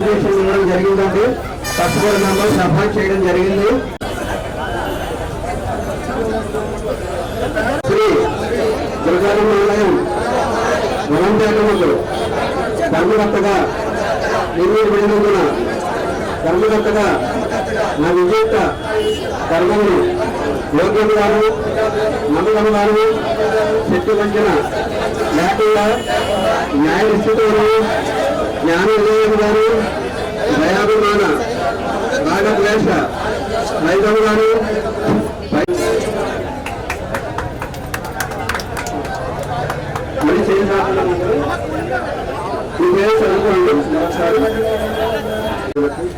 ఇవ్వడం జరిగిందండి. తప్పకుండా మెంబర్ సభ చేయడం జరిగింది. శ్రీ దుర్గాలయం వనంపేటకు ధర్మకర్తగా నిర్మించబడినందున ధర్మకర్తగా నా విజేత ధర్మమును యోగ్యం గారు, నమ్మకం గారు, శక్తి వంచన లేకుండా న్యాయ నిశ్చితులు జ్ఞానోదయం గారు, దయాభిమాన రాగద్వేష రైతు గారు,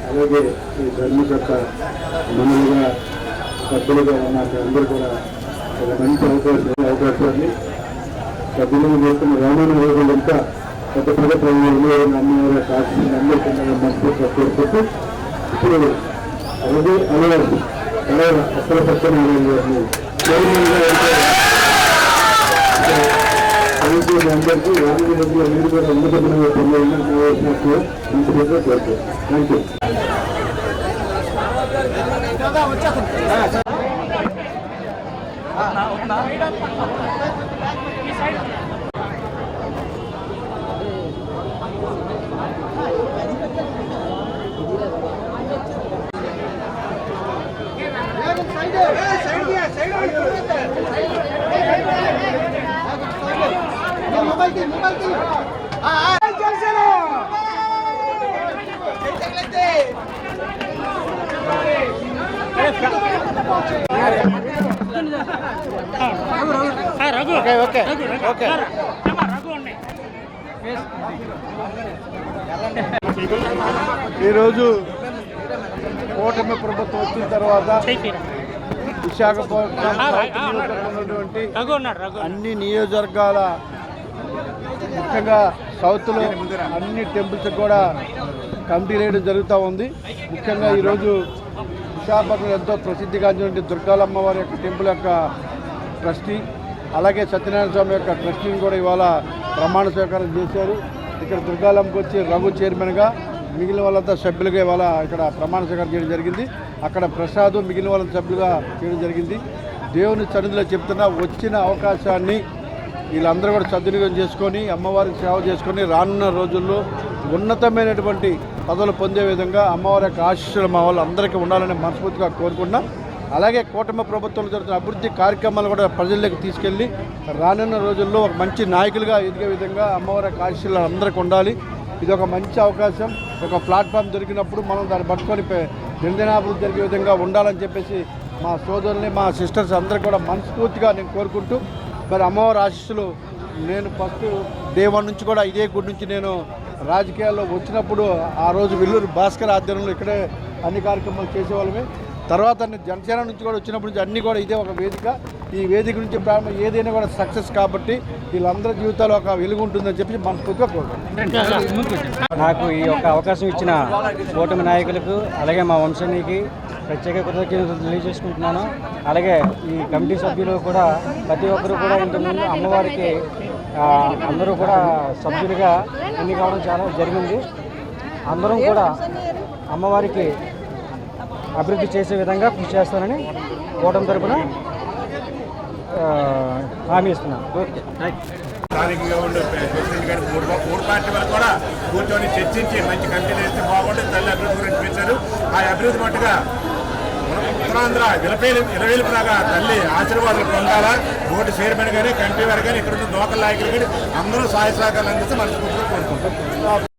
అలాగే ఈ ధర్మకర్త మనలుగా సభ్యులుగా ఉన్న అందరూ కూడా ఒక మంచి అవకాశాన్ని సభ్యులుగా చేస్తున్న రామాయణ రోజులు ఇంకా కొత్త ప్రభుత్వంలో అమ్మవారి కాశీ అందరికీ మనస్ఫూర్తిగా కోరుకుంటూ ఇప్పుడు అలాగే అసలు సత్యనారాయణ గారిని అందరికీ రామజీ నదిలో మీరు కూడా అందుకున్న పొందాలని కోరుకుంటున్నాను. Thank you. ఈరోజు కూటమి ప్రభుత్వం వచ్చిన తర్వాత విశాఖపట్నం అన్ని నియోజకవర్గాల ముఖ్యంగా సౌత్లో అన్ని టెంపుల్స్ కూడా కమిటీ వేయడం జరుగుతూ ఉంది. ముఖ్యంగా ఈరోజు విశాఖపట్నం ఎంతో ప్రసిద్ధిగాంచినటువంటి దుర్గాలమ్మ వారి యొక్క టెంపుల్ యొక్క ట్రస్టీ, అలాగే సత్యనారాయణ స్వామి యొక్క ట్రస్టీని కూడా ఇవాళ ప్రమాణ స్వీకారం చేశారు. ఇక్కడ దుర్గాలమ్మకి వచ్చి రఘు చైర్మన్గా, మిగిలిన వాళ్ళంతా సభ్యులుగా ఇవాళ ఇక్కడ ప్రమాణ స్వీకారం చేయడం జరిగింది. అక్కడ ప్రసాద్ మిగిలిన వాళ్ళంతా సభ్యులుగా చేయడం జరిగింది. దేవుని సన్నిధిలో చెప్తున్న వచ్చిన అవకాశాన్ని వీళ్ళందరూ కూడా సద్వినియోగం చేసుకొని అమ్మవారికి సేవ చేసుకొని రానున్న రోజుల్లో ఉన్నతమైనటువంటి పదవులు పొందే విధంగా అమ్మవారి యొక్క ఆశీస్సులు మా వాళ్ళు అందరికీ ఉండాలని మనస్ఫూర్తిగా కోరుకుంటున్నాం. అలాగే కూటమి ప్రభుత్వంలో జరుగుతున్న అభివృద్ధి కార్యక్రమాలు కూడా ప్రజల్లోకి తీసుకెళ్ళి రానున్న రోజుల్లో ఒక మంచి నాయకులుగా ఎదిగే విధంగా అమ్మవారి యొక్క ఆశీస్సులు అందరికీ ఉండాలి. ఇది ఒక మంచి అవకాశం. ఒక ప్లాట్ఫామ్ దొరికినప్పుడు మనం దాన్ని పట్టుకొని నిర్ణయాభివృద్ధి జరిగే విధంగా ఉండాలని చెప్పేసి మా సోదరుల్ని, మా సిస్టర్స్ అందరూ కూడా మనస్ఫూర్తిగా నేను కోరుకుంటూ, మరి అమ్మవారి ఆశీస్సులు నేను ఫస్ట్ డే 1 నుంచి కూడా ఇదే గుడి నుంచి నేను రాజకీయాల్లో వచ్చినప్పుడు ఆ రోజు విల్లూరు భాస్కర్ ఆధ్వర్యంలో ఇక్కడే అన్ని కార్యక్రమాలు చేసేవాళ్ళమే. తర్వాత జనసేన నుంచి కూడా వచ్చినప్పటి నుంచి అన్నీ కూడా ఇదే ఒక వేదిక. ఈ వేదిక నుంచి ప్రారంభం ఏదైనా కూడా సక్సెస్ కాబట్టి వీళ్ళందరి జీవితాలు ఒక వెలుగు ఉంటుందని చెప్పి మనస్ఫూర్తిగా కోరుకుంటున్నాను. నాకు ఈ యొక్క అవకాశం ఇచ్చిన కూటమి నాయకులకు, అలాగే మా వంశానికి ప్రత్యేక కృతజ్ఞతలు తెలియజేసుకుంటున్నాను. అలాగే ఈ కమిటీ సభ్యులు కూడా ప్రతి ఒక్కరూ కూడా ఇంతకుముందు అమ్మవారికి అందరూ కూడా సభ్యులుగా ఎన్ని కావడం చాలా జరిగింది. అందరం కూడా అమ్మవారికి అభివృద్ధి చేసే విధంగా కృషి చేస్తానని కూటమి తరపున హామీ ఇస్తున్నాను. స్థానికంగా ఉండే ప్రెసిడెంట్ గారు మూడు పార్టీ వరకు కూడా కూర్చొని చర్చించి మంచి కమిటీలు వేస్తే బాగుంటుంది. తల్లి అభివృద్ధి గురించి పెంచారు. ఆ అభివృద్ధి మట్టుగా ఉత్తరాంధ్ర ఇలవేలుపులాగా తల్లి ఆశీర్వాదాలు పొందాలా. బోర్డు చైర్మన్ కానీ, కమిటీ వారు కానీ, ఇక్కడ ఉన్న లోకల్ నాయకులు కానీ అందరూ సహాయ సహకారాలు అందిస్తే మనస్ఫూర్తిగా కోరుకుంటాం.